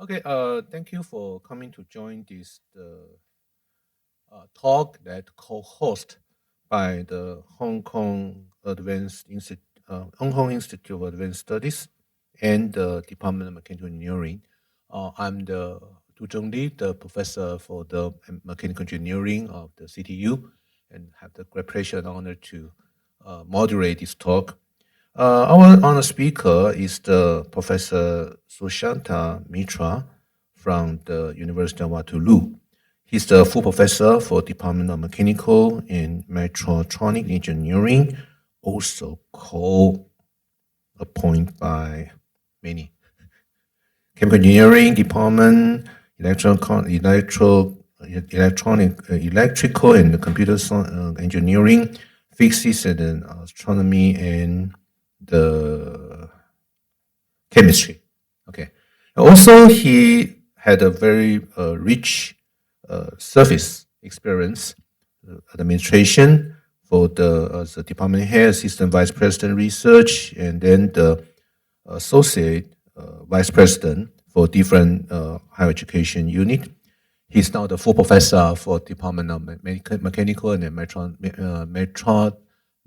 Okay, thank you for coming to join this talk that co-host by the Hong Kong Institute of Advanced Studies and the Department of Mechanical Engineering. I'm the Du Zhongli, the professor for the mechanical engineering of the CTU, and have the great pleasure and honor to moderate this talk. Our honor speaker is the Professor Sushanta Mitra from the University of Waterloo. He's the full professor for Department of Mechanical and Mechatronics Engineering, also co-appointed by many. Chemical Engineering Department, electrical and computer engineering, physics and astronomy, and the chemistry. Okay. Also, he had a very rich service experience, administration for the department head, assistant vice president research, and then the associate vice president for different higher education unit. He's now the full professor for Department of Mechanical and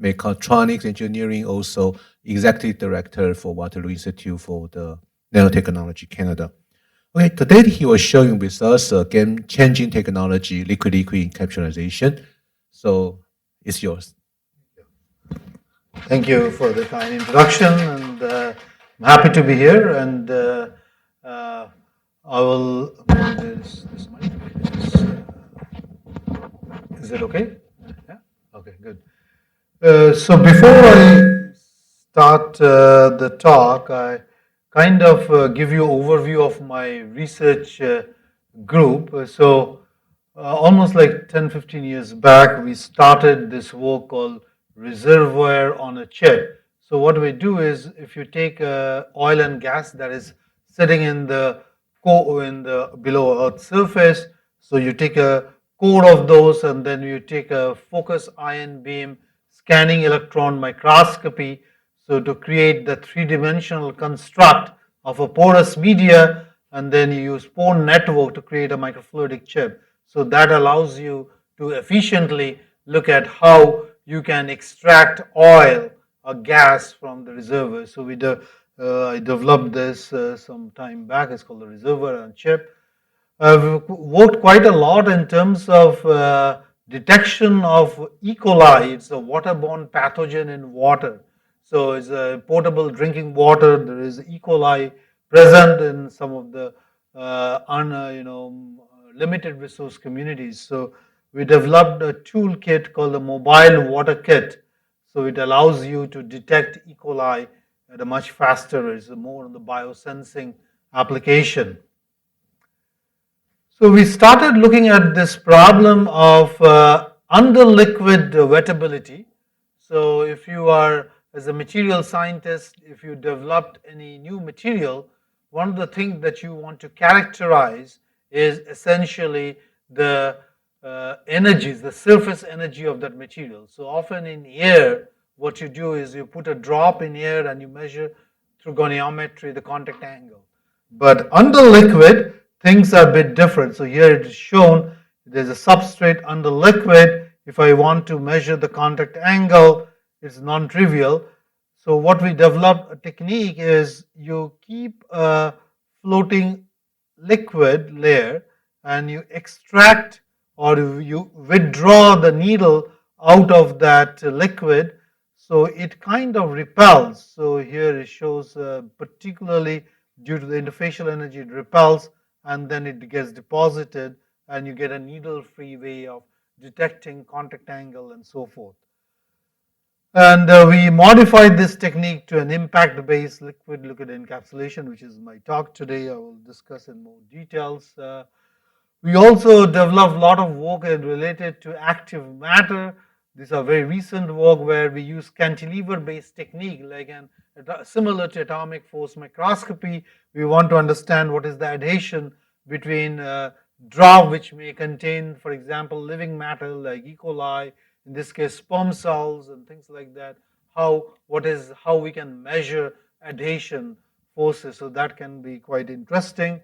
Mechatronics Engineering, also executive director for Waterloo Institute for the Nanotechnology Canada. Okay, today he was showing with us a game-changing technology, liquid-liquid encapsulation. So it's yours. Thank you for the kind introduction, and I'm happy to be here. And I will. This mic is it okay? Yeah. Okay. Good. So before I start the talk, I kind of give you overview of my research group. Almost like 10, 15 years back, we started this work called reservoir on a chip. So what we do is, if you take oil and gas that is sitting in the below Earth's surface, so you take a core of those, and then you take a focus ion beam scanning electron microscopy, so to create the three-dimensional construct of a porous media, and then you use pore network to create a microfluidic chip. So that allows you to efficiently look at how you can extract oil or gas from the reservoir. So I developed this some time back. It's called the reservoir on chip. I've worked quite a lot in terms of detection of E. coli. It's a waterborne pathogen in water. So it's a potable drinking water. There is E. coli present in some of the limited resource communities. So we developed a toolkit called the mobile water kit. So it allows you to detect E. coli at a much faster rate. It's more on the biosensing application. So we started looking at this problem of under liquid wettability. So if you are, as a material scientist, if you developed any new material, one of the things that you want to characterize is essentially the energies, the surface energy of that material. So often in air, what you do is you put a drop in air and you measure through goniometry the contact angle. But under liquid, things are a bit different. So here it is shown there's a substrate under liquid. If I want to measure the contact angle, it's non-trivial. So what we developed a technique is you keep a floating liquid layer and you extract or you withdraw the needle out of that liquid, so it kind of repels. So here it shows particularly due to the interfacial energy it repels, and then it gets deposited and you get a needle free way of detecting contact angle and so forth. And we modified this technique to an impact-based liquid-liquid encapsulation, which is my talk today. I will discuss in more details. We also developed a lot of work related to active matter. These are very recent work where we use cantilever-based technique, like similar to atomic force microscopy. We want to understand what is the adhesion between drop, which may contain, for example, living matter like E. coli, in this case sperm cells and things like that. How we can measure adhesion forces. So that can be quite interesting.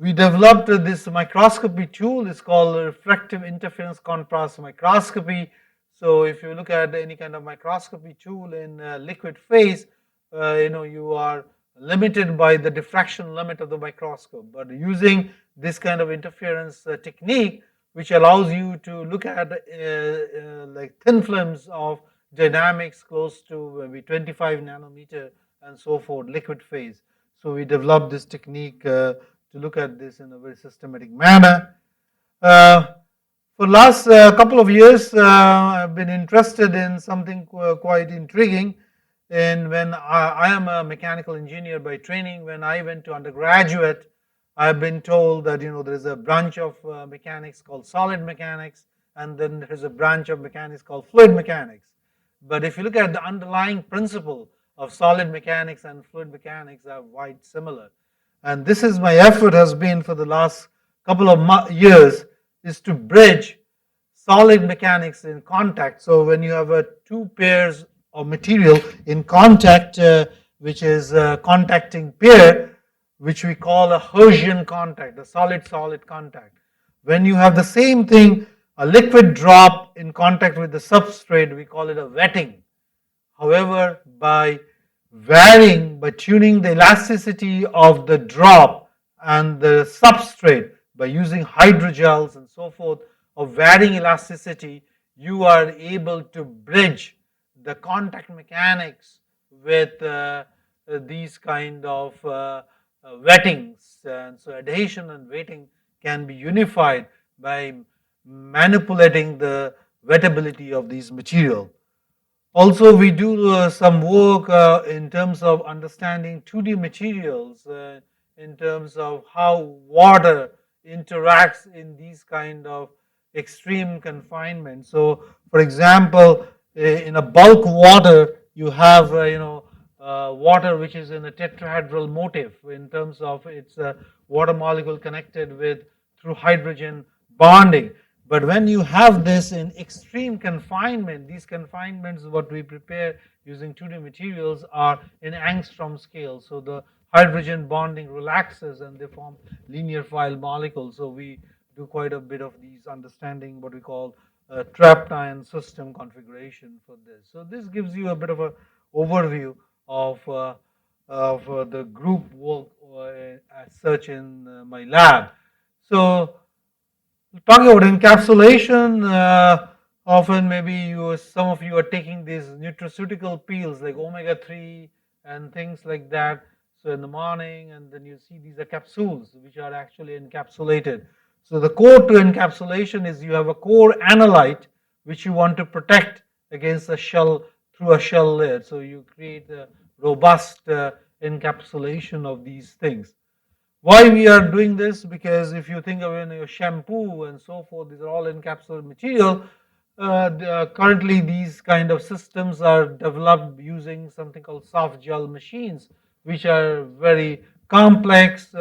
we developed this microscopy tool. It's called refractive interference contrast microscopy. So if you look at any kind of microscopy tool in liquid phase, you are limited by the diffraction limit of the microscope. But using this kind of interference technique, which allows you to look at like thin films of dynamics close to maybe 25 nanometer and so forth, liquid phase. So we developed this technique to look at this in a very systematic manner. Uh, for last couple of years, I've been interested in something quite intriguing. And when I am a mechanical engineer by training, when I went to undergraduate, I've been told that there is a branch of mechanics called solid mechanics, and then there's a branch of mechanics called fluid mechanics. But if you look at the underlying principle of solid mechanics and fluid mechanics, are quite similar. And this is my effort has been for the last couple of years is to bridge solid mechanics in contact. So when you have two pairs of material in contact, which is a contacting pair, which we call a Hertzian contact, a solid-solid contact. When you have the same thing, a liquid drop in contact with the substrate, we call it a wetting. However, by tuning the elasticity of the drop and the substrate, by using hydrogels and so forth, of varying elasticity, you are able to bridge the contact mechanics with these kind of wettings. And so adhesion and wetting can be unified by manipulating the wettability of these material. Also, we do some work in terms of understanding 2D materials, in terms of how water interacts in these kind of extreme confinement. So, for example, in a bulk water, you have water which is in a tetrahedral motif in terms of its water molecule connected with through hydrogen bonding. But when you have this in extreme confinement, these confinements, what we prepare using 2D materials, are in angstrom scale. So the hydrogen bonding relaxes and they form linear file molecules. So we do quite a bit of these understanding what we call trapped ion system configuration for this. So this gives you a bit of an overview of the group work as such in my lab. So talking about encapsulation, often maybe some of you are taking these nutraceutical pills like omega-3 and things like that. So in the morning, and then you see these are capsules which are actually encapsulated. So the core to encapsulation is you have a core analyte which you want to protect against a shell through a shell layer. So you create a robust encapsulation of these things. Why we are doing this? Because if you think of your shampoo and so forth, these are all encapsulated material. Currently, these kind of systems are developed using something called soft gel machines, which are very complex.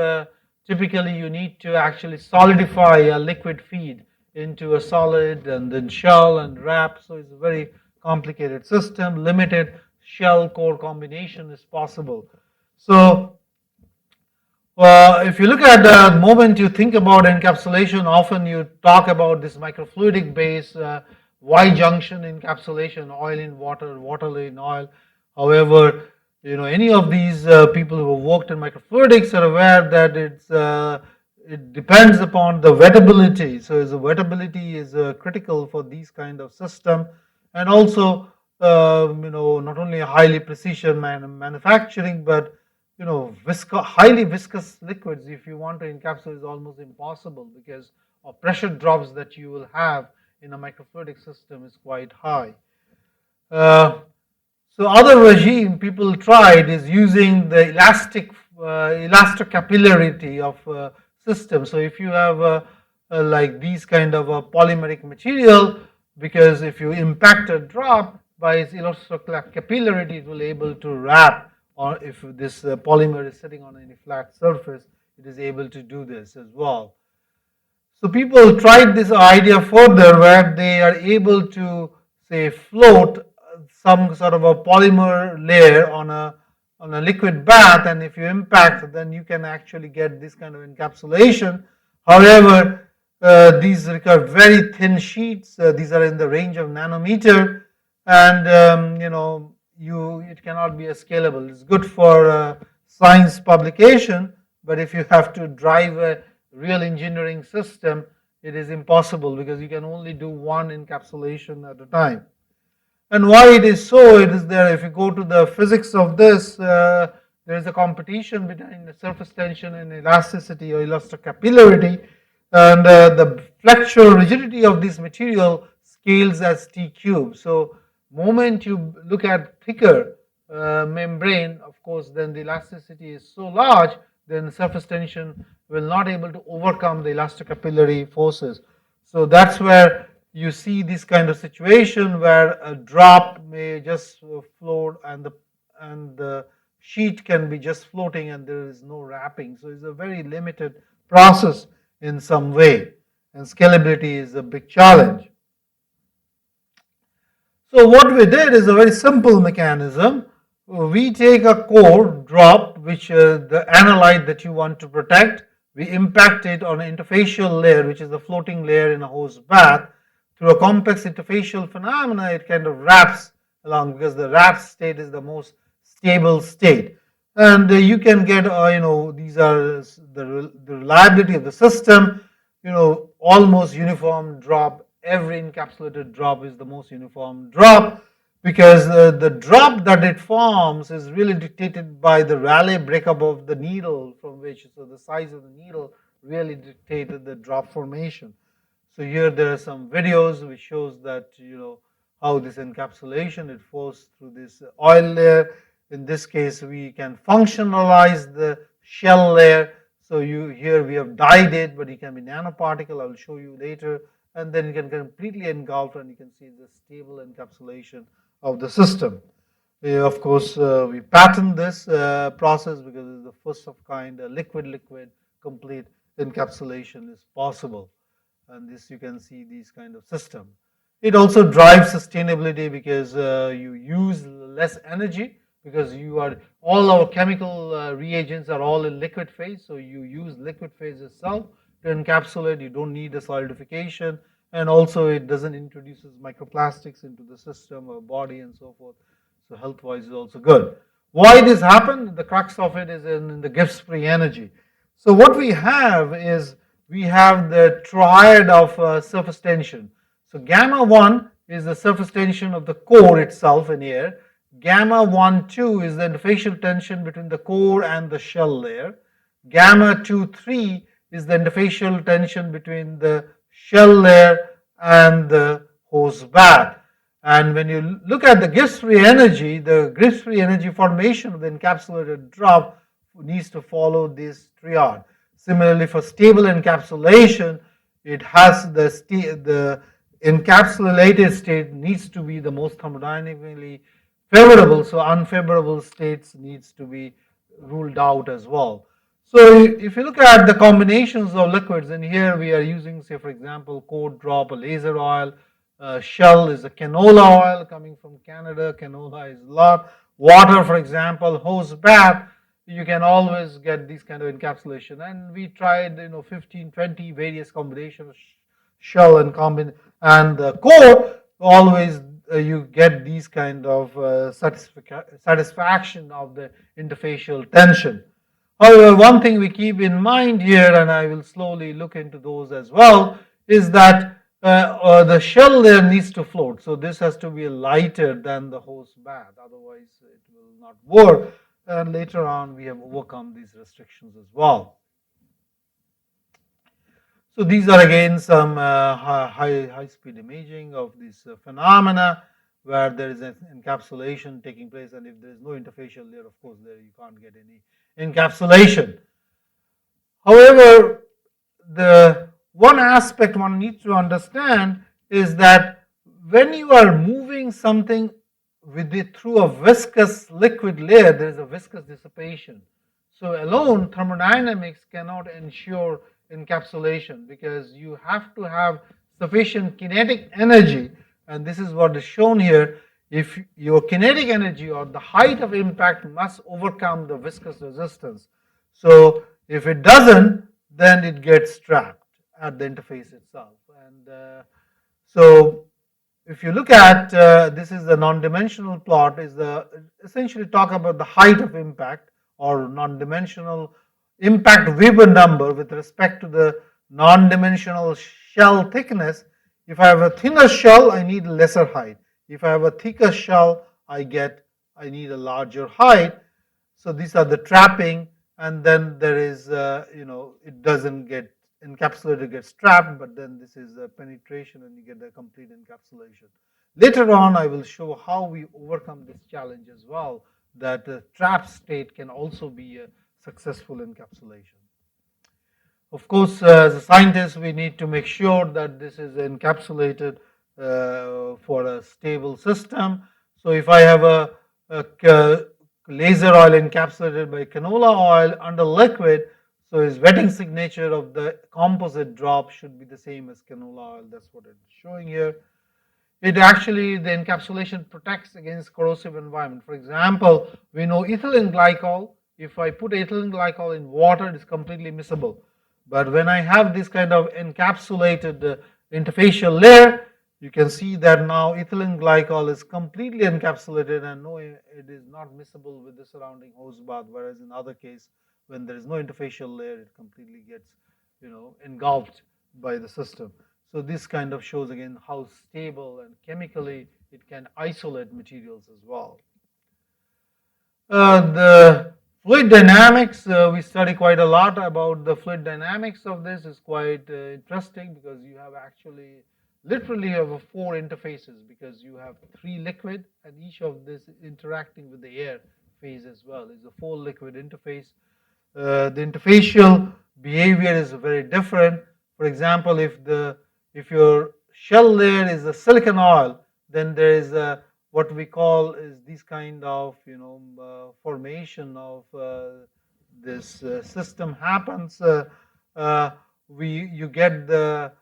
Typically, you need to actually solidify a liquid feed into a solid and then shell and wrap. So it's a very complicated system. Limited shell core combination is possible. So if you look at the moment you think about encapsulation, often you talk about this microfluidic base, Y-junction encapsulation, oil in water, water in oil. However, any of these people who have worked in microfluidics are aware that it depends upon the wettability. So the wettability is critical for these kind of system, and also not only highly precision manufacturing, but highly viscous liquids, if you want to encapsulate, is almost impossible because of pressure drops that you will have in a microfluidic system is quite high. So other regime people tried is using the elastocapillarity of system. So if you have like these kind of a polymeric material, because if you impact a drop by its elastocapillarity, it will able to wrap, or if this polymer is sitting on any flat surface, it is able to do this as well. So people tried this idea further where they are able to say float some sort of a polymer layer on on a liquid bath, and if you impact, then you can actually get this kind of encapsulation. However, these require very thin sheets. These are in the range of nanometer, and it cannot be scalable. It's good for science publication, but if you have to drive a real engineering system, it is impossible because you can only do one encapsulation at a time. And why it is so, it is there. If you go to the physics of this, there is a competition between the surface tension and elasticity or elasticapillarity, and the flexural rigidity of this material scales as T cube. So, moment you look at thicker membrane, of course, then the elasticity is so large, then the surface tension will not able to overcome the elasticapillary forces. So that's where you see this kind of situation where a drop may just float and the sheet can be just floating and there is no wrapping. So it's a very limited process in some way, and scalability is a big challenge. So what we did is a very simple mechanism. We take a core drop, which the analyte that you want to protect, we impact it on an interfacial layer, which is the floating layer in a hose bath. Through a complex interfacial phenomena, it kind of wraps along because the wrapped state is the most stable state. And you can get, these are the reliability of the system, almost uniform drop. Every encapsulated drop is the most uniform drop because the drop that it forms is really dictated by the Rayleigh breakup of the needle from which, so the size of the needle really dictated the drop formation. So here there are some videos which shows that, how this encapsulation, it flows through this oil layer. In this case, we can functionalize the shell layer. So here we have dyed it, but it can be nanoparticle. I will show you later. And then you can completely engulf and you can see the stable encapsulation of the system. Of course, we patent this process because it's the first of kind, a liquid-liquid complete encapsulation is possible. And this you can see these kind of system. It also drives sustainability because you use less energy because all our chemical reagents are all in liquid phase, so you use liquid phase itself to encapsulate. You don't need a solidification, and also it doesn't introduce microplastics into the system or body and so forth. So health-wise is also good. Why this happened? The crux of it is in the Gibbs-free energy. So what we have is we have the triad of surface tension. So gamma 1 is the surface tension of the core itself in air. Gamma 1, 2 is the interfacial tension between the core and the shell layer. Gamma 2, 3 is the interfacial tension between the shell layer and the hose bath. And when you look at the Gibbs-free energy, the Gibbs-free energy formation of the encapsulated drop needs to follow this triad. Similarly, for stable encapsulation, it has the encapsulated state needs to be the most thermodynamically favorable, so unfavorable states needs to be ruled out as well. So if you look at the combinations of liquids, and here we are using, say for example, core drop, a laser oil, shell is a canola oil coming from Canada. Canola is a lot. Water, for example, hose bath, you can always get this kind of encapsulation. And we tried, 15, 20 various combinations, shell and the core, always you get these kind of satisfaction of the interfacial tension. However, one thing we keep in mind here, and I will slowly look into those as well, is that the shell layer needs to float. So this has to be lighter than the hose bath, otherwise it will not work. And later on, we have overcome these restrictions as well. So these are again some high-speed imaging of this phenomena where there is an encapsulation taking place, and if there is no interfacial layer, of course, there you can't get any encapsulation. However, the one aspect one needs to understand is that when you are moving something through a viscous liquid layer, there is a viscous dissipation. So alone, thermodynamics cannot ensure encapsulation because you have to have sufficient kinetic energy, and this is what is shown here. if your kinetic energy or the height of impact must overcome the viscous resistance. So if it doesn't, then it gets trapped at the interface itself. And so if you look at this is the non-dimensional plot, is the essentially talk about the height of impact or non-dimensional impact Weber number with respect to the non-dimensional shell thickness. If I have a thinner shell, I need lesser height. If I have a thicker shell, I need a larger height. So these are the trapping, and then there is it doesn't get encapsulated, gets trapped, but then this is a penetration and you get a complete encapsulation. Later on, I will show how we overcome this challenge as well, that the trap state can also be a successful encapsulation. Of course, as a scientist, we need to make sure that this is encapsulated for a stable system. So if I have a laser oil encapsulated by canola oil under liquid, so its wetting signature of the composite drop should be the same as canola oil. That's what it's showing here. It actually, the encapsulation protects against corrosive environment. For example, we know ethylene glycol. If I put ethylene glycol in water, it is completely miscible. But when I have this kind of encapsulated interfacial layer, you can see that now ethylene glycol is completely encapsulated and no, it is not miscible with the surrounding hose bath. Whereas in other case, when there is no interfacial layer, it completely gets, engulfed by the system. So this kind of shows again how stable and chemically it can isolate materials as well. The fluid dynamics, we study quite a lot about the fluid dynamics of this. Is quite interesting because you have actually literally have four interfaces because you have three liquid and each of this interacting with the air phase as well. It's a four liquid interface. The interfacial behavior is very different. For example, if your shell layer is a silicon oil, then there is a what we call is this kind of formation of this system happens. You get the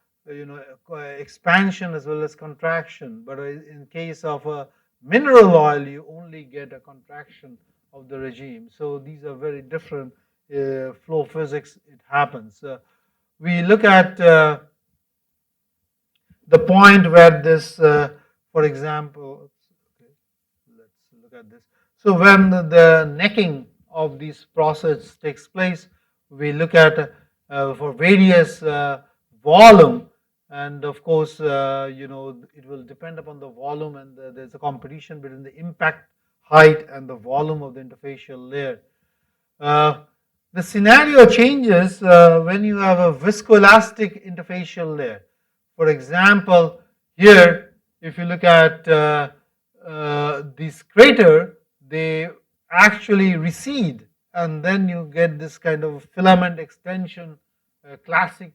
expansion as well as contraction. But in case of a mineral oil, you only get a contraction of the regime. So these are very different flow physics. It happens. We look at the point where this, for example, okay, let's look at this. So when the necking of this process takes place, we look at for various volume, and of course, it will depend upon the volume, and there's a competition between the impact height and the volume of the interfacial layer. The scenario changes when you have a viscoelastic interfacial layer. For example, here, if you look at this crater, they actually recede, and then you get this kind of filament extension, classic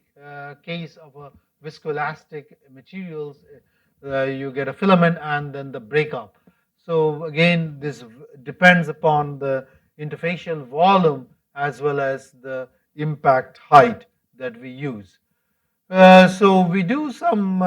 case of a viscoelastic materials. You get a filament and then the breakup. So again, this depends upon the interfacial volume as well as the impact height that we use. So we do some,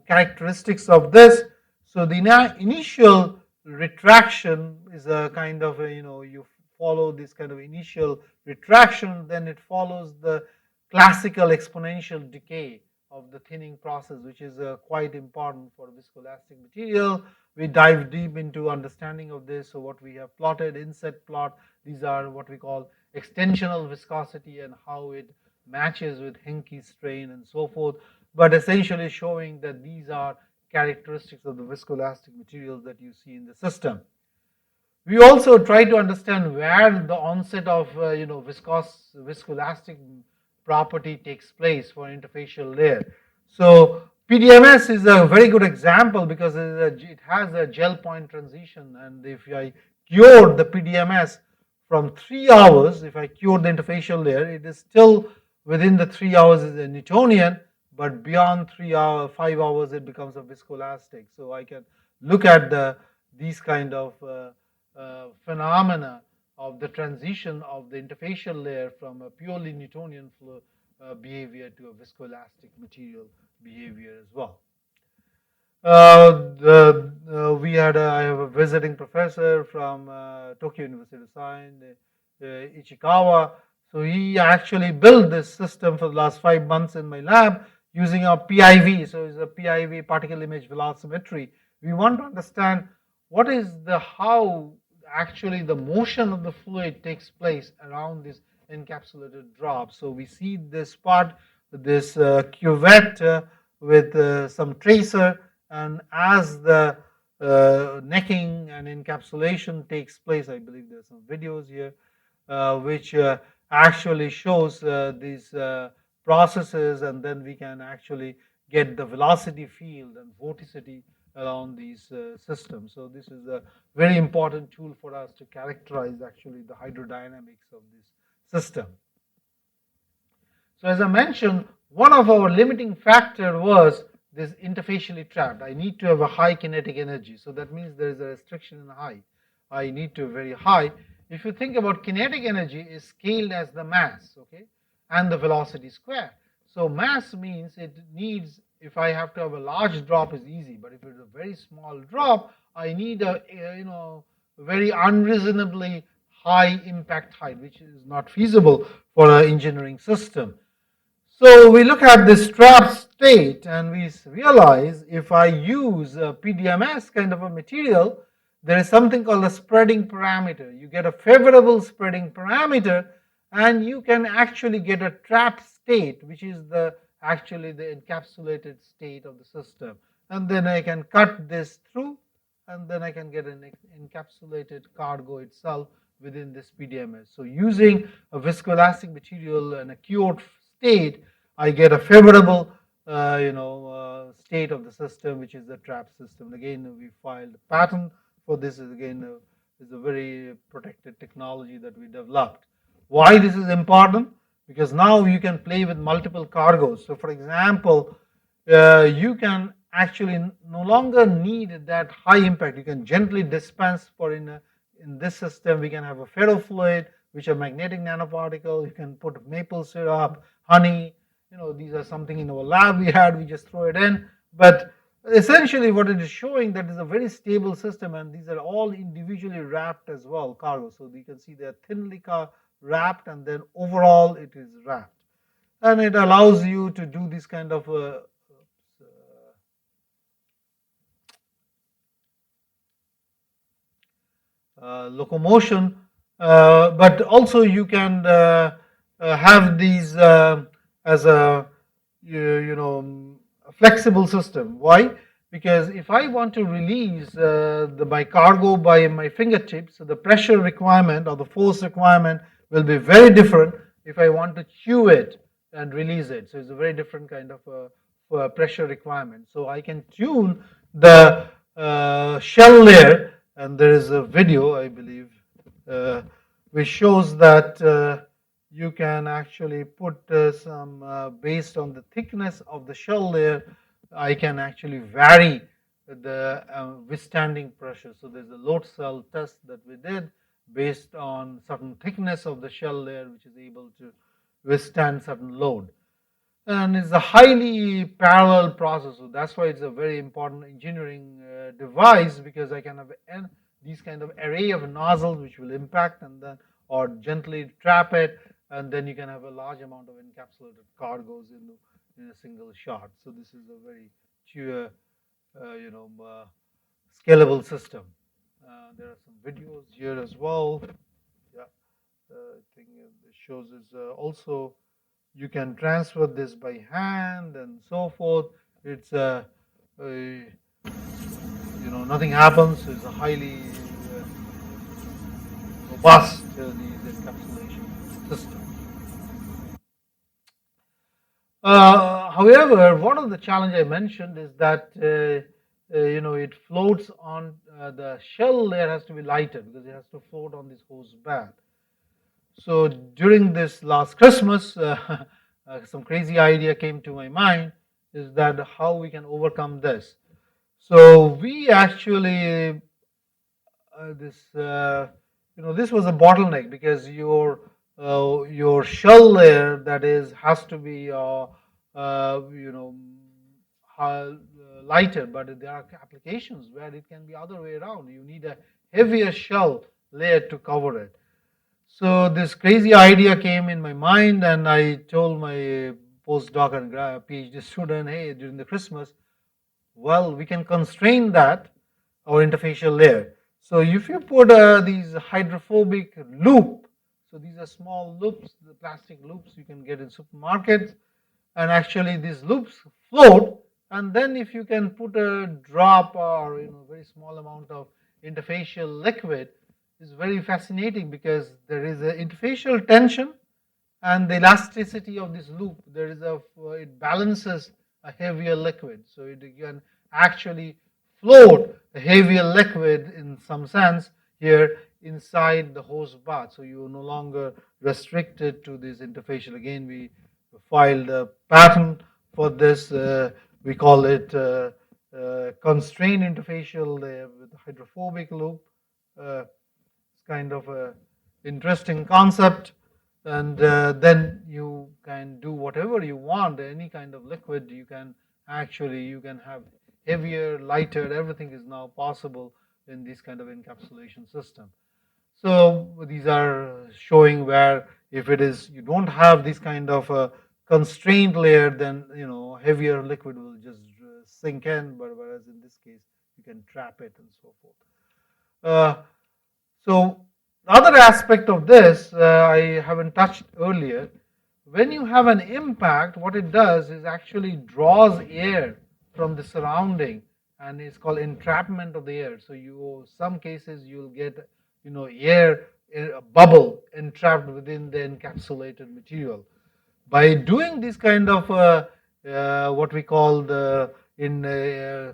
characteristics of this. So the initial retraction is a kind of, you follow this kind of initial retraction, then it follows the classical exponential decay of the thinning process, which is quite important for viscoelastic material. We dive deep into understanding of this. So what we have plotted, inset plot, these are what we call extensional viscosity and how it matches with Henke strain and so forth, but essentially showing that these are characteristics of the viscoelastic materials that you see in the system. We also try to understand where the onset of viscoelastic property takes place for interfacial layer. So PDMS is a very good example because it has a gel point transition, and if I cure the PDMS from 3 hours, if I cure the interfacial layer, it is still within the 3 hours is a Newtonian, but beyond 5 hours, it becomes a viscoelastic. So I can look at these kind of phenomena of the transition of the interfacial layer from a purely Newtonian flow behavior to a viscoelastic material behavior as well. We had I have a visiting professor from Tokyo University of Science, Ichikawa. So he actually built this system for the last 5 months in my lab using a PIV. So it's a PIV, particle image velocimetry. We want to understand what is the how actually the motion of the fluid takes place around this encapsulated drop. So we see this part, this cuvette with some tracer, and as the necking and encapsulation takes place, I believe there's some videos here which actually shows these processes, and then we can actually get the velocity field and vorticity around these systems. So this is a very important tool for us to characterize actually the hydrodynamics of this system. So as I mentioned, one of our limiting factor was this interfacially trapped. I need to have a high kinetic energy. So that means there is a restriction in height. I need to be very high. If you think about kinetic energy is scaled as the mass, okay, and the velocity square. So mass means it needs, if I have to have a large drop is easy, but if it's a very small drop, I need a very unreasonably high impact height, which is not feasible for an engineering system. So we look at this trap state and we realize if I use a PDMS kind of a material, there is something called a spreading parameter. You get a favorable spreading parameter and you can actually get a trap state, which is the actually the encapsulated state of the system. And then I can cut this through and then I can get an encapsulated cargo itself within this PDMS. So using a viscoelastic material and a cured state, I get a favorable state of the system, which is the trap system. Again, we filed a patent for this. Is again is a very protected technology that we developed. Why this is important? Because now you can play with multiple cargoes. So, for example, you can actually no longer need that high impact. You can gently dispense for in this system. We can have a ferrofluid, which are magnetic nanoparticle. You can put maple syrup, honey. These are something in our lab we had. We just throw it in, but essentially what it is showing that is a very stable system, and these are all individually wrapped as well cargo. So you can see they are thinly wrapped, and then overall it is wrapped, and it allows you to do this kind of locomotion, but also you can have these as a a flexible system. Why? Because if I want to release my cargo by my fingertips, so the pressure requirement or the force requirement will be very different if I want to chew it and release it. So it's a very different kind of pressure requirement. So I can tune the shell layer, and there is a video, I believe, which shows that you can actually put some based on the thickness of the shell layer, I can actually vary the withstanding pressure. So there's a load cell test that we did based on certain thickness of the shell layer, which is able to withstand certain load. And it's a highly parallel process. So that's why it's a very important engineering device, because I can have these kind of array of nozzles which will impact and then or gently trap it, and then you can have a large amount of encapsulated cargoes in a single shot. So this is a very scalable system. There are some videos here as well. Yeah, I think it shows is also you can transfer this by hand and so forth. It's nothing happens. It's a highly robust these encapsulation system. However, one of the challenge I mentioned is that it floats on the shell layer has to be lighter because it has to float on this hose bath. So during this last Christmas, some crazy idea came to my mind, is that how we can overcome this. So we actually this this was a bottleneck, because your shell layer, that is, has to be high, lighter, but there are applications where it can be other way around. You need a heavier shell layer to cover it. So this crazy idea came in my mind, and I told my postdoc and PhD student, hey, during the Christmas, well, we can constrain that, our interfacial layer. So if you put these hydrophobic loop, so these are small loops, the plastic loops you can get in supermarkets, and actually these loops float, and then if you can put a drop or very small amount of interfacial liquid, is very fascinating because there is an interfacial tension and the elasticity of this loop. There is a it balances a heavier liquid, so it can actually float a heavier liquid in some sense here inside the host bath. So you are no longer restricted to this interfacial. Again, we filed a patent for this. We call it constrained interfacial with hydrophobic loop. It's kind of a interesting concept, and then you can do whatever you want. Any kind of liquid you can have heavier, lighter. Everything is now possible in this kind of encapsulation system. So these are showing where if it is you don't have this kind of a constrained layer, then heavier liquid will just sink in. But whereas in this case you can trap it and so forth. So the other aspect of this I haven't touched earlier. When you have an impact, what it does is actually draws air from the surrounding, and it's called entrapment of the air. So some cases you'll get air, a bubble entrapped within the encapsulated material. By doing this kind of what we call the in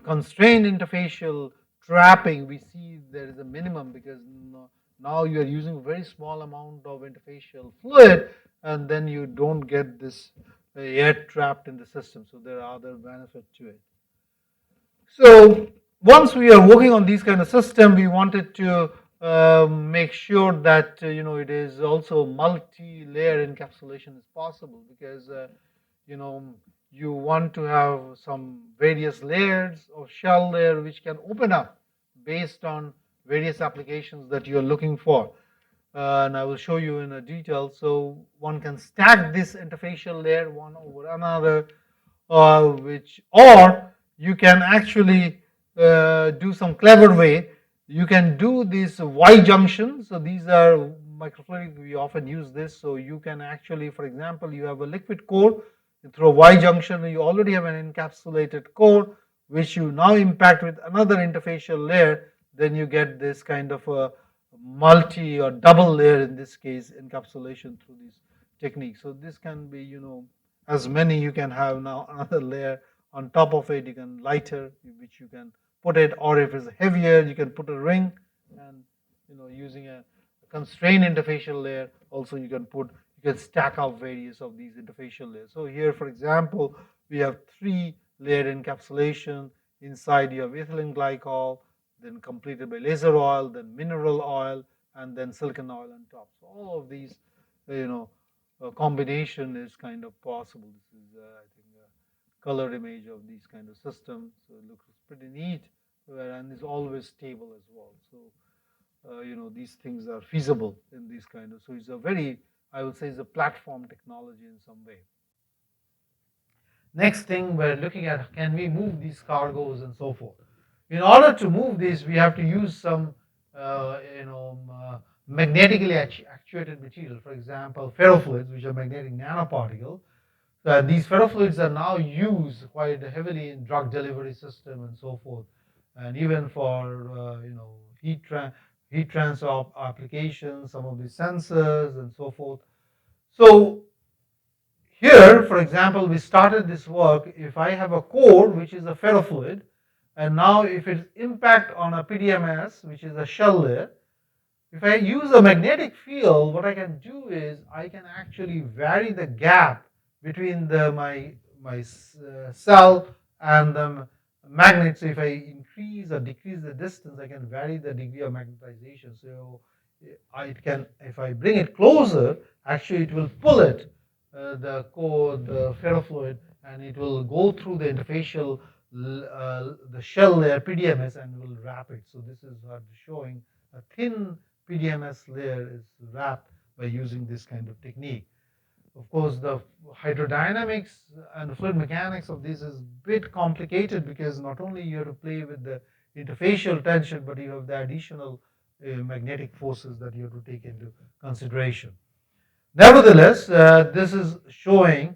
constrained interfacial trapping, we see there is a minimum because now you are using a very small amount of interfacial fluid, and then you don't get this air trapped in the system. So there are other benefits to it. So once we are working on these kind of system, we wanted to make sure that it is also multi-layer encapsulation is possible, because you want to have some various layers of shell layer which can open up based on various applications that you are looking for. And I will show you in a detail. So one can stack this interfacial layer one over another, or you can actually do some clever way. You can do these Y junctions. So these are microfluidic. We often use this. So you can actually, for example, you have a liquid core through a Y junction. You already have an encapsulated core, which you now impact with another interfacial layer. Then you get this kind of a multi or double layer, in this case, encapsulation through these techniques. So this can be, as many you can have now another layer on top of it. You can lighter, which you can put it, or if it's heavier, you can put a ring, and using a constrained interfacial layer, also you can stack up various of these interfacial layers. So here, for example, we have 3-layer encapsulation. Inside you have ethylene glycol, then completed by laser oil, then mineral oil, and then silicon oil on top. So all of these, combination is kind of possible. This is, I think, a color image of these kind of systems. So it looks pretty neat, and is always stable as well. So these things are feasible in these kind of. So it's a very, I would say, it's a platform technology in some way. Next thing we're looking at, can we move these cargoes and so forth? In order to move these, we have to use some, magnetically actuated material. For example, ferrofluids, which are magnetic nanoparticles. These ferrofluids are now used quite heavily in drug delivery system and so forth, and even for heat transfer applications, some of the sensors and so forth. So here, for example, we started this work. If I have a core which is a ferrofluid, and now if it's impact on a PDMS, which is a shell layer, if I use a magnetic field, what I can do is I can actually vary the gap between my cell and the magnet. So if I increase or decrease the distance, I can vary the degree of magnetization. So if I bring it closer, actually it will pull it, the ferrofluid, and it will go through the interfacial the shell layer PDMS and will wrap it. So this is what showing a thin PDMS layer is wrapped by using this kind of technique. Of course, the hydrodynamics and fluid mechanics of this is a bit complicated because not only you have to play with the interfacial tension, but you have the additional magnetic forces that you have to take into consideration. Nevertheless, this is showing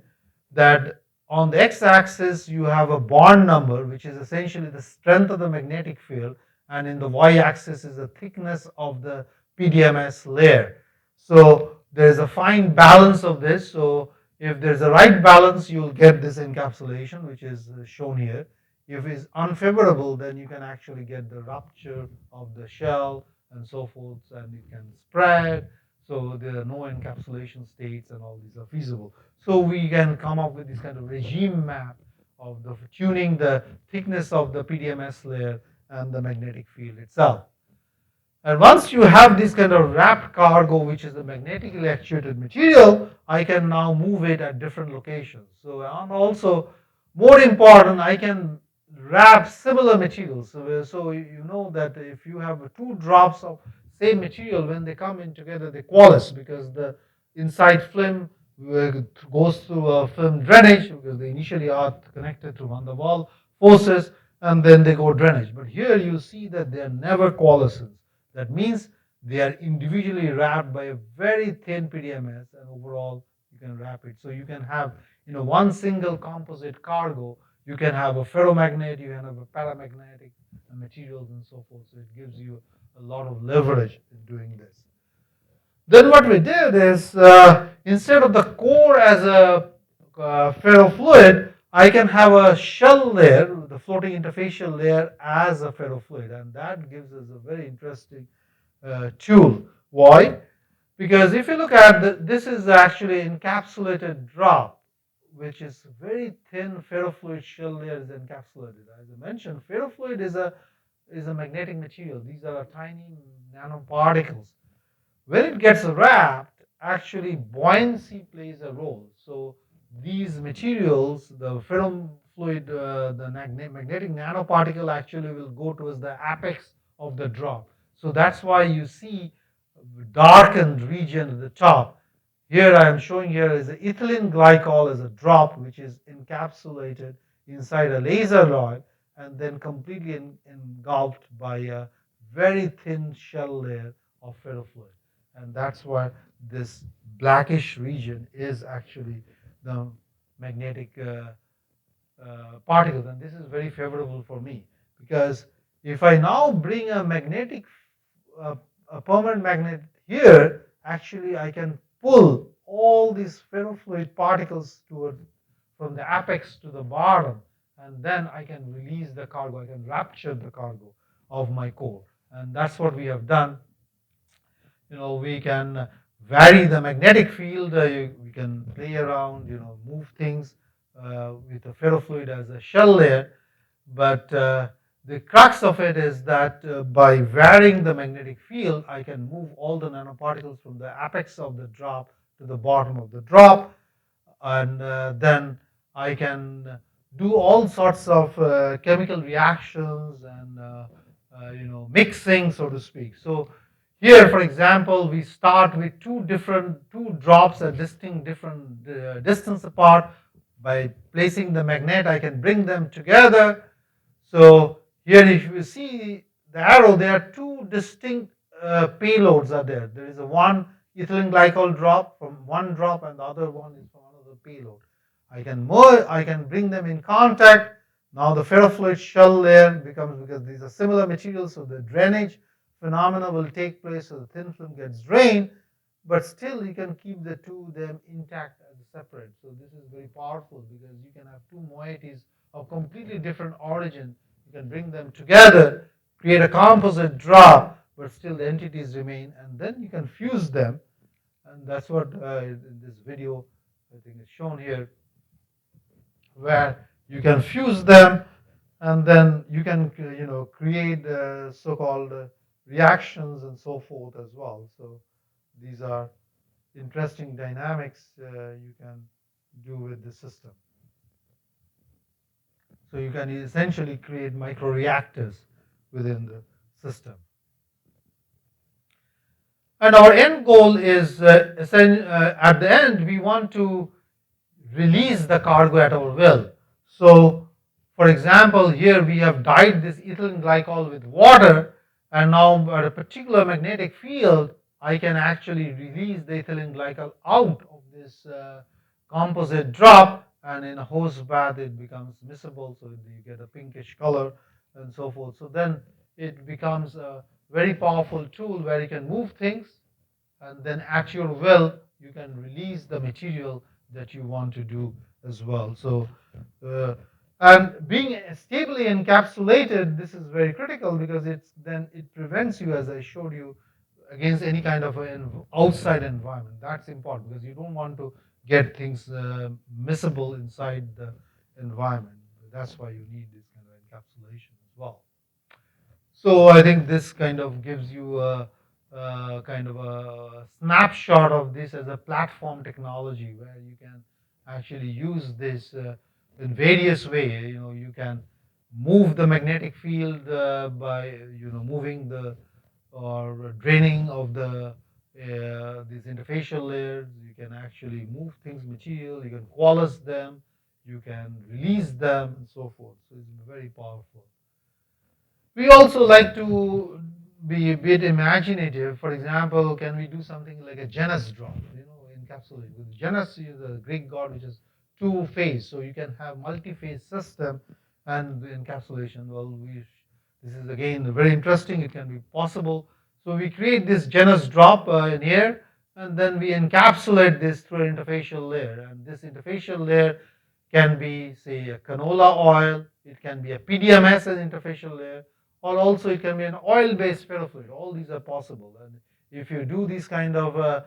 that on the x-axis you have a bond number, which is essentially the strength of the magnetic field, and in the y-axis is the thickness of the PDMS layer. So there is a fine balance of this. So if there's a right balance, you'll get this encapsulation, which is shown here. If it's unfavorable, then you can actually get the rupture of the shell and so forth, and it can spread. So there are no encapsulation states, and all these are feasible. So we can come up with this kind of regime map of the tuning the thickness of the PDMS layer and the magnetic field itself. And once you have this kind of wrapped cargo, which is a magnetically actuated material, I can now move it at different locations. So, and also more important, I can wrap similar materials. So you know that if you have two drops of same material, when they come in together, they coalesce because the inside film goes through a film drainage because they initially are connected to van der Waals forces, and then they go drainage. But here you see that they are never coalescent. That means they are individually wrapped by a very thin PDMS, and overall you can wrap it. So you can have, one single composite cargo. You can have a ferromagnet, you can have a paramagnetic materials and so forth. So it gives you a lot of leverage in doing this. Then what we did is instead of the core as a ferrofluid, I can have a shell layer, the floating interfacial layer, as a ferrofluid, and that gives us a very interesting tool. Why? Because if you look at this is actually encapsulated drop, which is very thin ferrofluid shell layer is encapsulated. As I mentioned, ferrofluid is a magnetic material. These are tiny nanoparticles. When it gets wrapped, actually buoyancy plays a role. So these materials, the ferrofluid, the magnetic nanoparticle actually will go towards the apex of the drop. So that's why you see darkened region at the top. Here I am showing here is the ethylene glycol as a drop which is encapsulated inside a laser rod and then completely engulfed by a very thin shell layer of ferrofluid. And that's why this blackish region is actually the magnetic particles. And this is very favorable for me because if I now bring a magnetic, uh, a permanent magnet here, actually I can pull all these ferrofluid particles toward from the apex to the bottom, and then I can release the cargo. I can rapture the cargo of my core, and that's what we have done. We can vary the magnetic field. We can play around, move things with a ferrofluid as a shell layer. But the crux of it is that by varying the magnetic field, I can move all the nanoparticles from the apex of the drop to the bottom of the drop, and then I can do all sorts of chemical reactions and mixing, so to speak. So here, for example, we start with two drops at distinct different distance apart. By placing the magnet, I can bring them together. So here, if you see the arrow, there are two distinct payloads are there. There is a one ethylene glycol drop from one drop, and the other one is from another payload. I can bring them in contact. Now the ferrofluid shell layer becomes, because these are similar materials, so the drainage phenomena will take place, so the thin film gets drained, but still you can keep the two of them intact as separate. So this is very powerful because you can have two moieties of completely different origin. You can bring them together, create a composite drop, but still the entities remain, and then you can fuse them, and that's what in this video I think is shown here, where you can fuse them, and then you can create so-called reactions and so forth as well. So these are interesting dynamics you can do with the system. So you can essentially create microreactors within the system. And our end goal is at the end, we want to release the cargo at our will. So, for example, here we have dyed this ethylene glycol with water, and now at a particular magnetic field, I can actually release the ethylene glycol out of this composite drop, and in a hose bath, it becomes miscible, so you get a pinkish color and so forth. So then it becomes a very powerful tool where you can move things, and then at your will, you can release the material that you want to do as well. So, and being stably encapsulated, this is very critical because it prevents you, as I showed you, against any kind of an outside environment. That's important because you don't want to get things miscible inside the environment. That's why you need this kind of encapsulation as well. So I think this kind of gives you a kind of a snapshot of this as a platform technology where you can actually use this in various ways. You know, you can move the magnetic field by moving the or draining of the these interfacial layers. You can actually move things material. You can coalesce them. You can release them and so forth. So it's very powerful. We also like to be a bit imaginative. For example, can we do something like a Janus drop, encapsulate? With Janus is a Greek god which is two-phase, so you can have multi-phase system and encapsulation. Well, this is again very interesting. It can be possible. So we create this Janus drop in here, and then we encapsulate this through an interfacial layer. And this interfacial layer can be, say, a canola oil. It can be a PDMS as interfacial layer, or also it can be an oil-based ferrofluid. All these are possible. And if you do this kind of,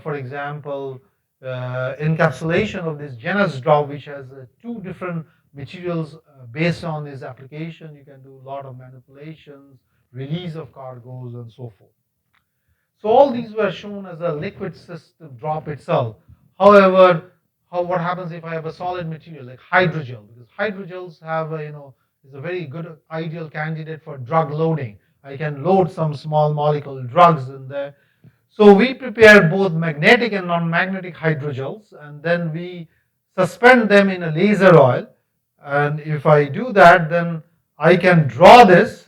for example, encapsulation of this Janus drop, which has two different materials based on this application, you can do a lot of manipulations, release of cargoes, and so forth. So all these were shown as a liquid system drop itself. However, what happens if I have a solid material like hydrogel? Because hydrogels have is a very good ideal candidate for drug loading. I can load some small molecule drugs in there. So we prepare both magnetic and non-magnetic hydrogels, and then we suspend them in a laser oil. And if I do that, then I can draw this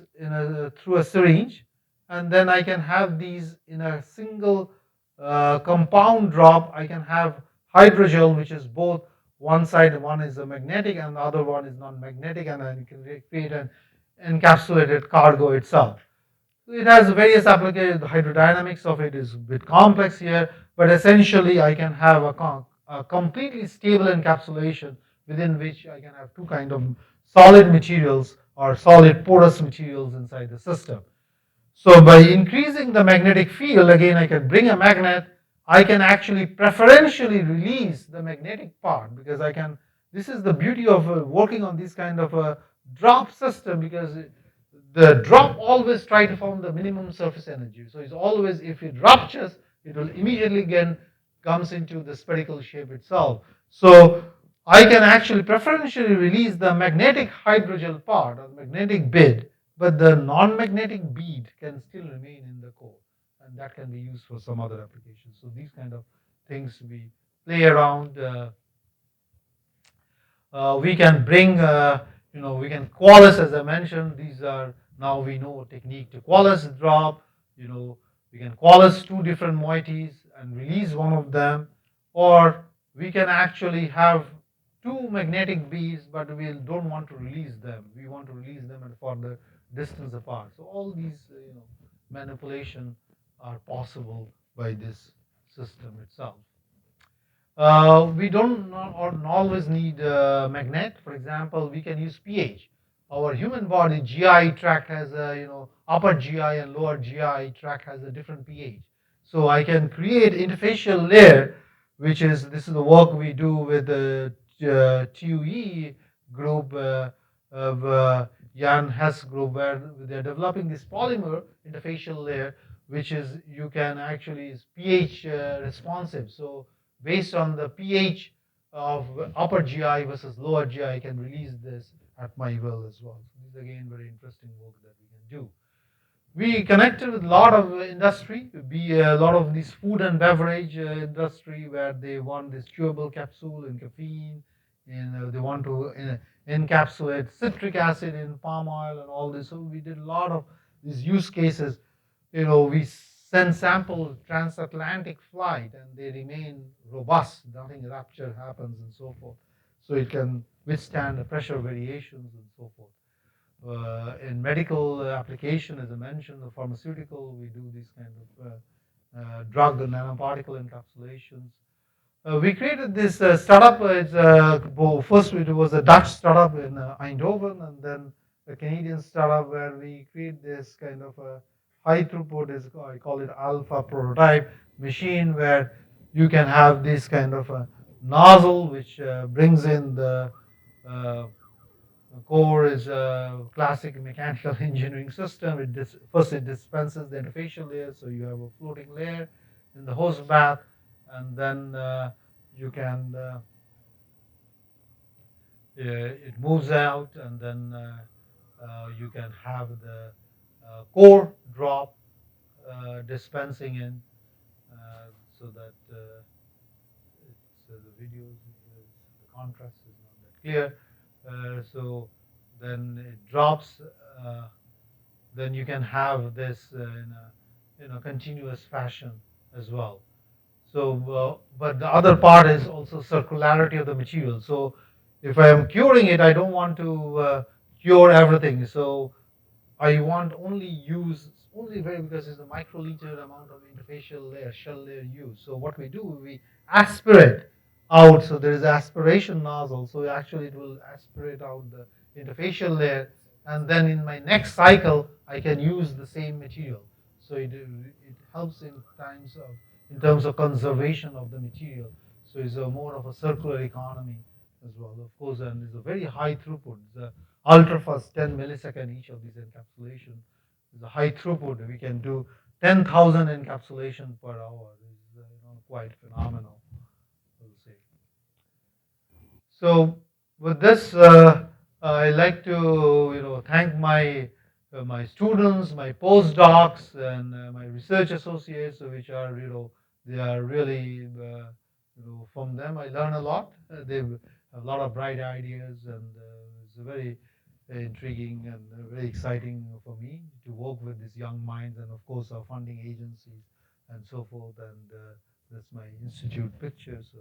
through a syringe, and then I can have these in a single compound drop. I can have hydrogel, which is both one side, one is a magnetic and the other one is non-magnetic, and then you can create an encapsulated cargo itself. It has various applications. The hydrodynamics of it is a bit complex here, but essentially I can have a completely stable encapsulation within which I can have two kind of solid materials or solid porous materials inside the system. So by increasing the magnetic field, again, I can bring a magnet. I can actually preferentially release the magnetic part because I can. This is the beauty of working on this kind of a drop system, because the drop always try to form the minimum surface energy. So it's always, if it ruptures, it will immediately again comes into the spherical shape itself. So I can actually preferentially release the magnetic hydrogel part or magnetic bed, but the non-magnetic bead can still remain in the core, and that can be used for some other applications. So these kind of things we play around. We can bring, we can coalesce, as I mentioned. These are, now we know technique to coalesce drop. We can coalesce two different moieties and release one of them, or we can actually have two magnetic beads, but we don't want to release them. We want to release them at further distance apart. So all these, manipulation are possible by this system itself. We don't always need a magnet. For example, we can use pH. Our human body GI tract has a, upper GI and lower GI tract has a different pH. So I can create interfacial layer, this is the work we do with the TUE group of Jan Hess group, where they're developing this polymer interfacial layer, which is, you can actually is pH responsive. So based on the pH of upper GI versus lower GI, can release this at my will as well. So this is again very interesting work that we can do. We connected with a lot of industry, be a lot of these food and beverage industry where they want this chewable capsule in caffeine, and they want to encapsulate citric acid in palm oil and all this. So we did a lot of these use cases. We send sample transatlantic flight and they remain robust, nothing rupture happens and so forth. So it can withstand the pressure variations and so forth. In medical application, as I mentioned, the pharmaceutical, we do these kind of drug and nanoparticle encapsulations. We created this startup. First, it was a Dutch startup in Eindhoven, and then a Canadian startup where we create this kind of a high throughput, I call it alpha prototype machine, where you can have this kind of a nozzle which brings in the core is a classic mechanical engineering system. First, it dispenses the interfacial layer, so you have a floating layer in the hose bath, and then you can it moves out, and then you can have the core drop dispensing in, so that the video the contrast is not that clear. So then it drops. Then you can have this in a continuous fashion as well. So, but the other part is also circularity of the material. So, if I am curing it, I don't want to cure everything. So, I want only use only very, because it's a microliter amount of interfacial layer, shell layer used. So what we do, we aspirate out. So there is aspiration nozzle. So actually it will aspirate out the interfacial layer, and then in my next cycle I can use the same material. So it helps in terms of conservation of the material. So it's a more of a circular economy as well, of course, and it's a very high throughput. The ultra fast 10 millisecond each of these encapsulation is a high throughput. We can do 10,000 encapsulation per hour. It's quite phenomenal, I will say. So with this, I like to thank my my students, my postdocs, and my research associates, which are they are really from them I learn a lot. They have a lot of bright ideas, and it's very intriguing and very exciting for me to work with these young minds, and of course our funding agencies and so forth. And that's my institute picture. So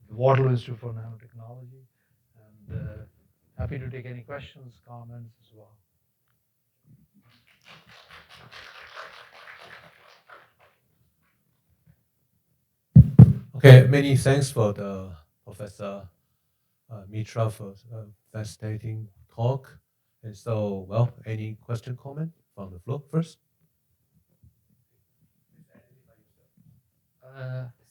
the Waterloo Institute for Nanotechnology, and happy to take any questions, comments as well. Okay, many thanks for the Professor Mitra for fascinating talk. And so, well, any question, comment from the floor first?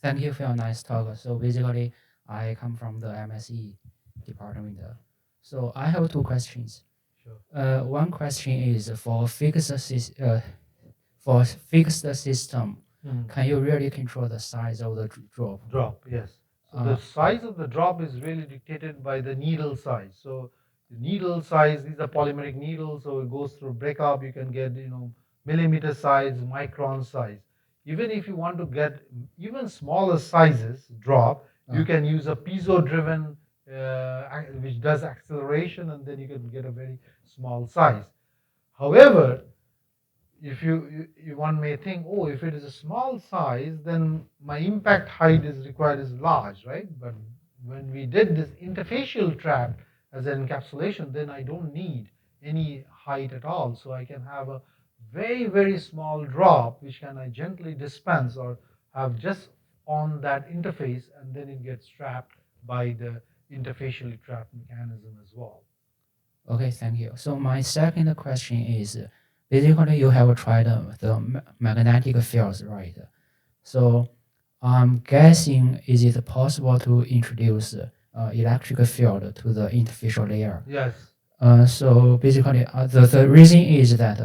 Thank you for your nice talk. So basically, I come from the MSE department. So I have two questions. Sure. One question is for fixed system. Can you really control the size of the drop? Drop, yes. So the size of the drop is really dictated by the needle size. So the needle size, these are polymeric needles, so it goes through breakup. You can get millimeter size, micron size. Even if you want to get even smaller sizes drop, you can use a piezo-driven which does acceleration, and then you can get a very small size. However, if one may think, oh, if it is a small size, then my impact height is required is large, right? But when we did this interfacial trap as an encapsulation, then I don't need any height at all. So I can have a very, very small drop, which can I gently dispense or have just on that interface, and then it gets trapped by the interfacially trapped mechanism as well. Okay, thank you. So my second question is, basically you have tried the magnetic fields, right? So I'm guessing, is it possible to introduce electric field to the interfacial layer? Yes. So basically, the reason is that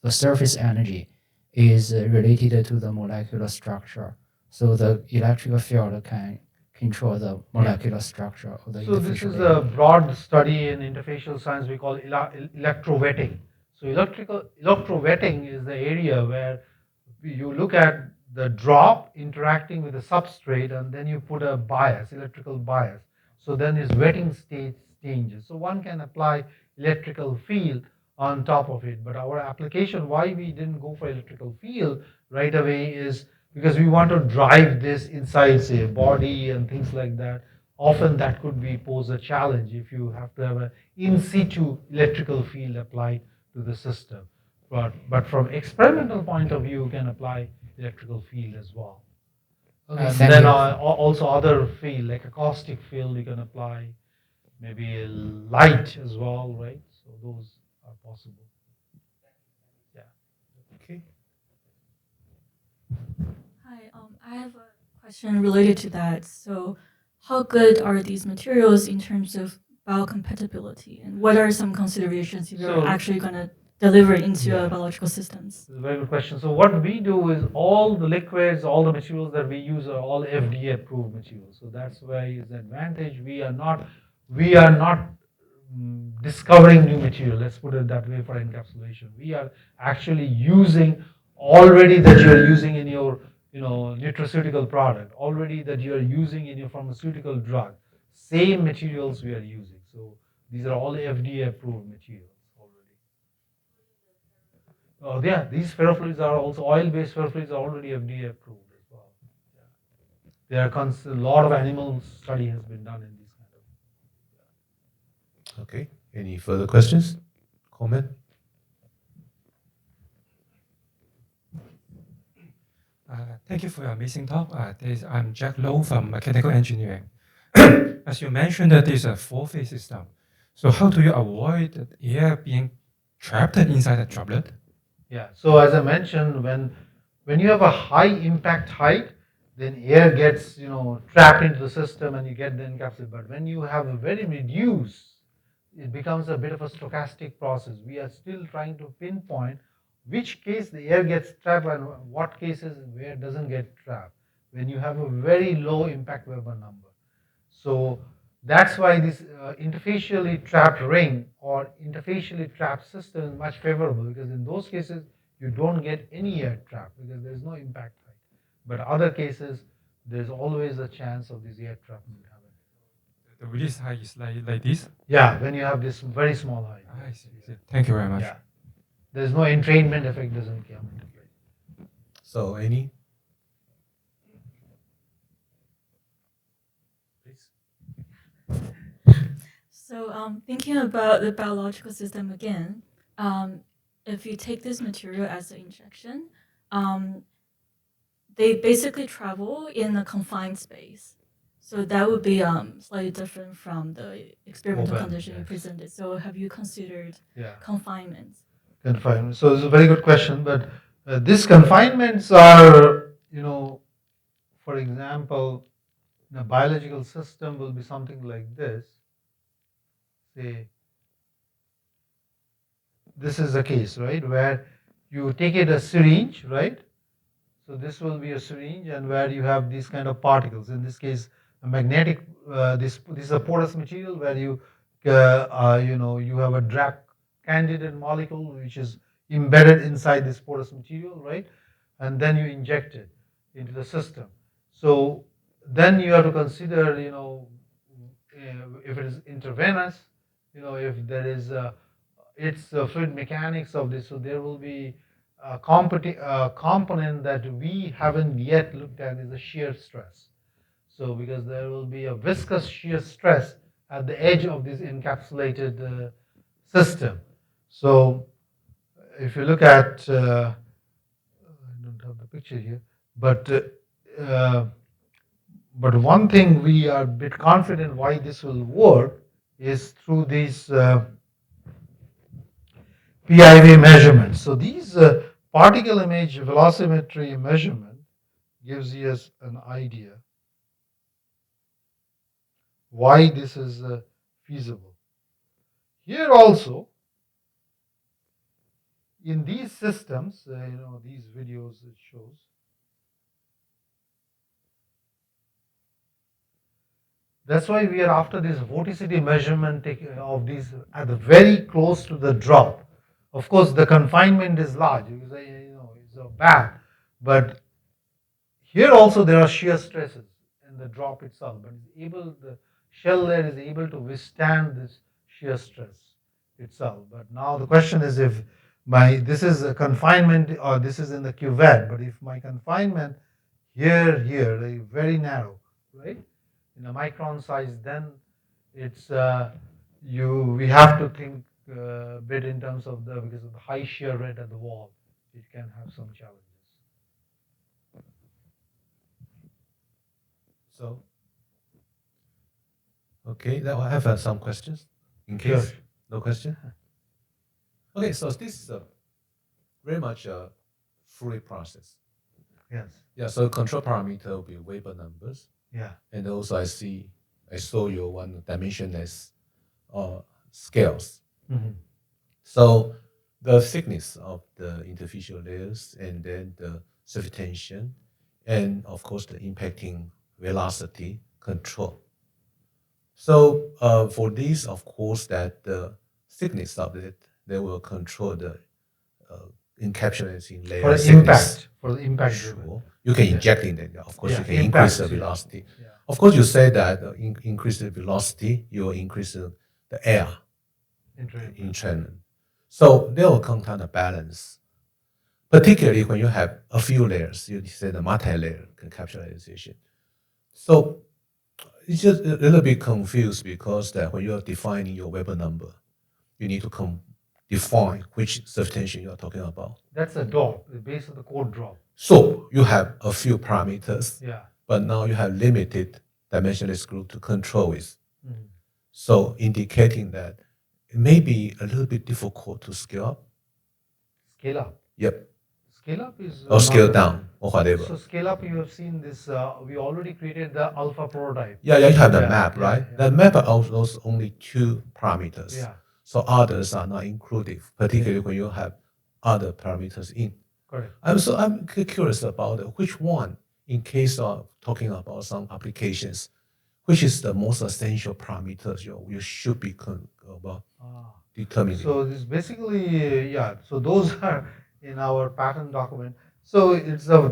the surface energy is related to the molecular structure. So the electric field can control the molecular structure of the So this interfacial is layer? a broad study in interfacial science we call electrowetting. So electrowetting is the area where you look at the drop interacting with the substrate and then you put a bias, electrical bias. So then its wetting state changes. So one can apply electrical field on top of it. But our application, why we didn't go for electrical field right away is because we want to drive this inside, say, a body and things like that. Often that could be pose a challenge if you have to have an in situ electrical field applied to the system. But from experimental point of view, you can apply electrical field as well. Okay, And thank then you. also other field like acoustic field you can apply, maybe light as well, right? So those are possible. Yeah. Okay. Hi, I have a question related to that. So, how good are these materials in terms of biocompatibility, and what are some considerations if you're So- actually going to deliver into Yeah. biological systems? This is a very good question. So what we do is all the liquids, all the materials that we use are all FDA approved materials. So that's why is the advantage. We are not discovering new material. Let's put it that way for encapsulation. We are actually using already that you are using in your nutraceutical product, already that you are using in your pharmaceutical drug. Same materials we are using. So these are all FDA approved materials. Oh, yeah, these ferrofluids are also oil-based ferrofluids are already FDA approved as well. Yeah. There are a lot of animal study has been done in these kind of. Okay. Any further questions? Comment? Thank you for your amazing talk. I'm Jack Low from Mechanical Engineering. As you mentioned, that there's a four-phase system. So how do you avoid the air being trapped inside the droplet? Yeah. So as I mentioned, when you have a high impact height, then air gets trapped into the system and you get the encapsulation. But when you have a very reduced, it becomes a bit of a stochastic process. We are still trying to pinpoint which case the air gets trapped and what cases where it doesn't get trapped when you have a very low impact Weber number. So that's why this interfacially trapped ring or interfacially trapped system is much favorable, because in those cases you don't get any air trap because there's no impact height. But other cases there's always a chance of this air trap happening. The release height is like this? Yeah, when you have this very small height. I see. Thank you very much. Yeah. There's no entrainment effect doesn't come into play. So any? Please. So, thinking about the biological system again, if you take this material as an injection, they basically travel in a confined space. So that would be slightly different from the experimental Open, condition you yes. presented. So have you considered Yeah. confinement? Confinement. So it's a very good question, but these confinements are, for example, in a biological system will be something like this. Say, this is a case, right, where you take it a syringe, right? So this will be a syringe, and where you have these kind of particles. In this case, a magnetic. This is a porous material where you have a drug candidate molecule which is embedded inside this porous material, right? And then you inject it into the system. So then you have to consider, if it is intravenous, if there is it's fluid mechanics of this. So there will be a component that we haven't yet looked at is the shear stress. So because there will be a viscous shear stress at the edge of this encapsulated system. So if you look at, I don't have the picture here, but one thing we are a bit confident why this will work is through these PIV measurements. So these particle image velocimetry measurement gives us an idea why this is feasible. Here also, in these systems, these videos it shows. That's why we are after this vorticity measurement of these at the very close to the drop. Of course, the confinement is large. It's bad, but here also there are shear stresses in the drop itself, but the shell layer is able to withstand this shear stress itself. But now the question is if this is a confinement or this is in the cuvette, but if my confinement here, like very narrow, right, in a micron size, then it's we have to think a bit in terms of because of the high shear rate at the wall, it can have some challenges. So, okay, now I have some questions in Sure. case no question. Okay, so this is very much a fluid process. Yes. Yeah, so control parameter will be Weber numbers, Yeah. and also I saw your one dimensionless scales. Mhm. So the thickness of the interfacial layers, and then the surface tension, and of course the impacting velocity control. So for these, of course, that the thickness of it, they will control the encapsulating layer For the thickness. impact. Sure. You can inject in it. Of course, Yeah, you can increase the impact, yeah. velocity. Yeah. Of course, you say that increase the velocity, you will increase the air entrainment. So there will come kind of balance. Particularly when you have a few layers, you say the multi-layer encapsulation. So it's just a little bit confused because that when you're defining your Weber number, you need to define which surface tension you are talking about. That's a drop, the base of the code drop. So you have a few parameters, Yeah. but now you have limited dimensionless group to control it. Mhm. So indicating that it may be a little bit difficult to scale up. Scale up. Yep. Scale up is. Or scale down or whatever. So scale up, you have seen this. We already created the alpha prototype. Yeah, you have the Yeah, map, yeah, right? yeah. The map also only 2 parameters. Yeah. So others are not included, particularly when you have other parameters in. Correct. I'm curious about which one, in case of talking about some applications, which is the most essential parameters you should be determining. So this basically, so those are in our patent document. So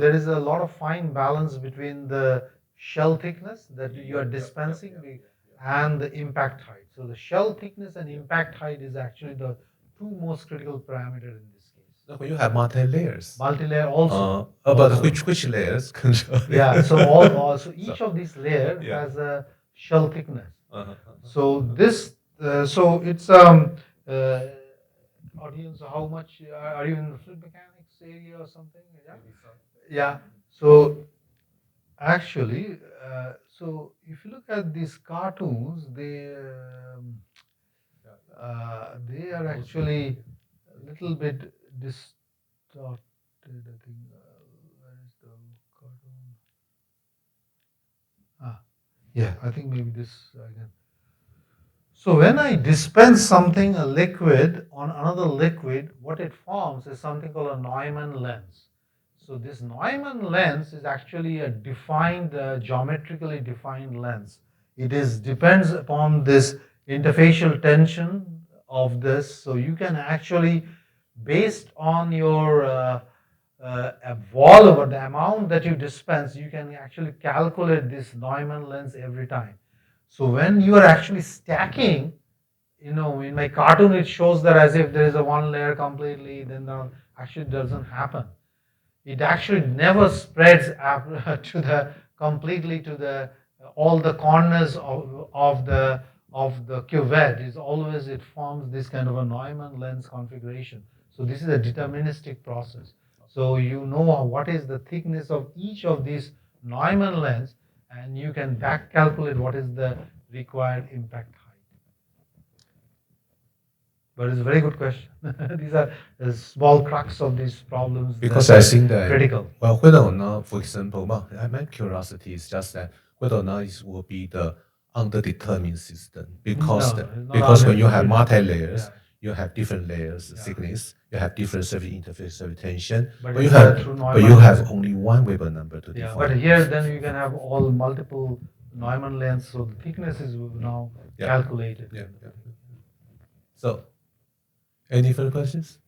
there is a lot of fine balance between the shell thickness that you are dispensing and the impact height. So the shell thickness and impact height is actually the 2 most critical parameters in this case. When you have multi-layers. Multi-layer also. But also. which layers control? Yeah, so each of these layers has a shell thickness. So this, so it's audience, how much are you in the fluid mechanics area or something? Yeah. Yeah. So actually, so if you look at these cartoons, they are actually a little bit distorted. I think. Where is the cartoon? Yeah, I think maybe this again. So when I dispense something, a liquid, on another liquid, what it forms is something called a Neumann lens. So this Neumann lens is actually a defined, geometrically defined lens. It depends upon this interfacial tension of this. So you can actually, based on your volume or the amount that you dispense, you can actually calculate this Neumann lens every time. So when you are actually stacking, in my cartoon it shows that as if there is a one layer completely, then actually doesn't happen. It actually never spreads to the completely to the all the corners of the cuvette. Is always it forms this kind of a Neumann lens configuration. So this is a deterministic process. So you know what is the thickness of each of these Neumann lens, and you can back calculate what is the required impact height. But it's a very good question. These are the small crux of these problems. Because I think that critical. Well, whether or not, for example, my curiosity is just that whether or not it will be the underdetermined system, because when you have multi-layers, you have different layers thickness, you have different surface interface surface tension, but you have only one Weber number to define. But here then you can have all multiple Neumann length, so the thickness is now Yeah. calculated. Yeah, yeah. So, any further questions?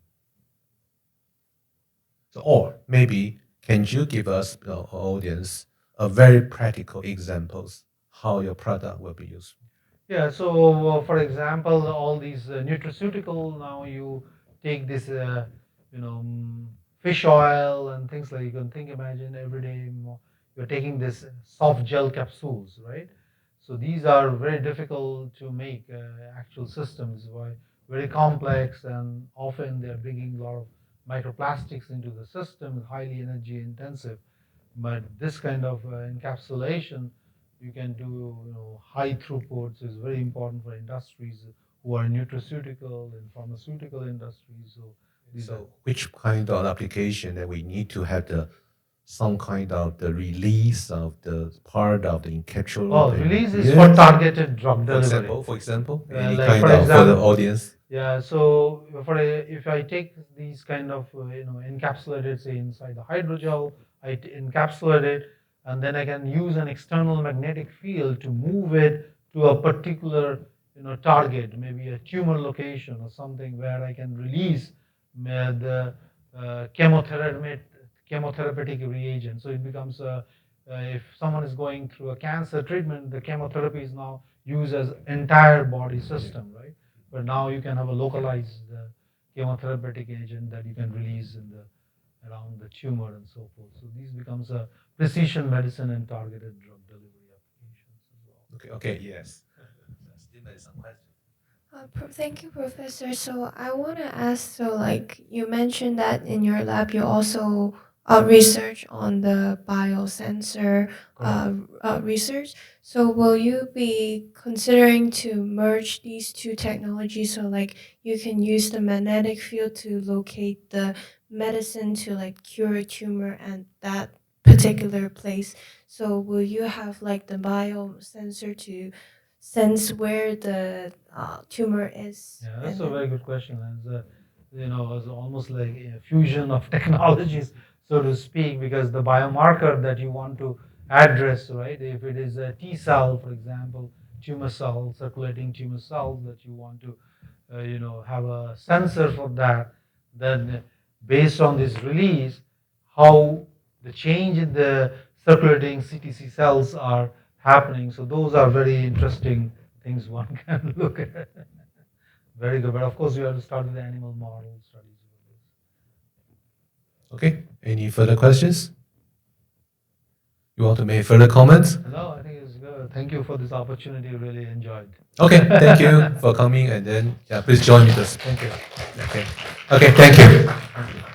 So, or maybe can you give us, our audience, a very practical examples how your product will be used? Yeah, so for example, all these nutraceutical, now you take this, fish oil and things like, you can imagine every day you're taking this soft gel capsules, right? So these are very difficult to make actual systems, why very complex, and often they're bringing a lot of microplastics into the system, highly energy intensive. But this kind of encapsulation, you can do, high throughputs is very important for industries who are nutraceutical and pharmaceutical industries. So these are, So, which kind of application that we need to have some kind of the release of the part of the encapsulation? well, release is for targeted drug delivery. For example, Uh, any like kind for of for the example- audience. Yeah, so if I take these kind of encapsulated, say inside the hydrogel, I encapsulate it, and then I can use an external magnetic field to move it to a particular target, maybe a tumor location or something, where I can release the chemotherapeutic reagent. So it becomes if someone is going through a cancer treatment, the chemotherapy is now used as entire body system, right? But now you can have a localized chemotherapeutic agent that you can release around the tumor and so forth. So these becomes a precision medicine and targeted drug delivery applications as well. Okay, yes. Still there is some question. Thank you, Professor. So I want to ask, so like you mentioned that in your lab you also research on the biosensor research. So will you be considering to merge these two technologies, so like you can use the magnetic field to locate the medicine to like cure a tumor at that particular place? So will you have like the biosensor to sense where the tumor is? Yeah, that's and a very then- good question. And it's almost like a fusion of technologies, so to speak, because the biomarker that you want to address, right? If it is a T cell, for example, tumor cell, circulating tumor cells that you want to, have a sensor for that, then based on this release, how the change in the circulating CTC cells are happening. So those are very interesting things one can look at. Very good, but of course you have to start with the animal model studies. Okay, any further questions? You want to make further comments? No, I think it's good. Thank you for this opportunity. Really enjoyed. Okay, thank you for coming, and then please join me this. Thank you. Okay, okay, thank you.